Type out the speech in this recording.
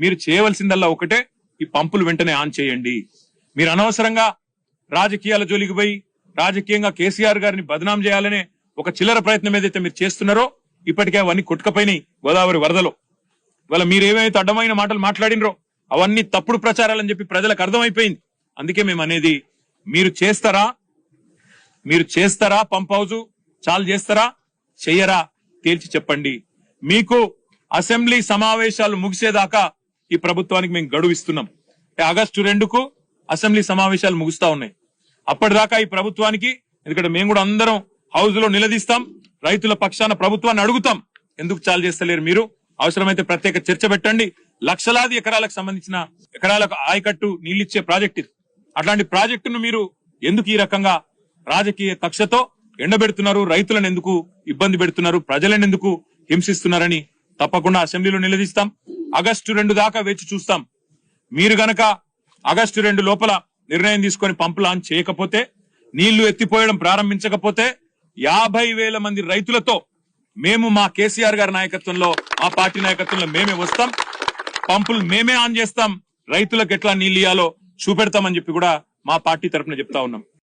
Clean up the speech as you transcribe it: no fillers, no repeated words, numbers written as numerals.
మీరు చేయవలసిందల్లా ఒకటే, ఈ పంపులు వెంటనే ఆన్ చేయండి. మీరు అనవసరంగా రాజకీయాల జోలికి పోయి రాజకీయంగా కేసీఆర్ గారిని బదనాం చేయాలనే ఒక చిల్లర ప్రయత్నం ఏదైతే మీరు చేస్తున్నారో ఇప్పటికే అవన్నీ కొట్టుకపోయినాయి గోదావరి వరదలో. ఇవాళ మీరు ఏమైతే అడ్డమైన మాటలు మాట్లాడినరో అవన్నీ తప్పుడు ప్రచారాలని చెప్పి ప్రజలకు అర్థమైపోయింది. అందుకే మేము అనేది, మీరు చేస్తారా పంప్ హౌస్ చాలు చేస్తారా చెయ్యరా తేల్చి చెప్పండి. మీకు అసెంబ్లీ సమావేశాలు ముగిసేదాకా ఈ ప్రభుత్వానికి మేము గడువు ఇస్తున్నాం. ఆగస్టు 2కు అసెంబ్లీ సమావేశాలు ముగుస్తా ఉన్నాయి. అప్పటిదాకా ఈ ప్రభుత్వానికి, ఎందుకంటే మేము కూడా అందరం హౌస్ లో నిలదీస్తాం, రైతుల పక్షాన ప్రభుత్వాన్ని అడుగుతాం, ఎందుకు చాలు చేస్తలేరు మీరు, అవసరమైతే ప్రత్యేక చర్చ పెట్టండి. లక్షలాది ఎకరాలకు సంబంధించిన ఎకరాలకు ఆయకట్టు నీళ్ళిచ్చే ప్రాజెక్ట్ ఇది. అట్లాంటి ప్రాజెక్టును మీరు ఎందుకు ఈ రకంగా రాజకీయ కక్షతో ఎండబెడుతున్నారు, రైతులను ఎందుకు ఇబ్బంది పెడుతున్నారు, ప్రజలను ఎందుకు హింసిస్తున్నారని తప్పకుండా అసెంబ్లీలో నిలదీస్తాం. ఆగస్టు 2 దాకా వేచి చూస్తాం. మీరు గనక ఆగస్టు 2 లోపల నిర్ణయం తీసుకొని పంపులు ఆన్ చేయకపోతే, నీళ్లు ఎత్తిపోయడం ప్రారంభించకపోతే 50,000 మంది రైతులతో మేము మా కేసీఆర్ గారి నాయకత్వంలో, మా పార్టీ నాయకత్వంలో మేమే వస్తాం, పంపులు మేమే ఆన్ చేస్తాం, రైతులకు ఎట్లా నీళ్ళు ఇయ్యాలో చూపెడతామని చెప్పి కూడా మా పార్టీ తరఫున చెప్తా ఉన్నాం.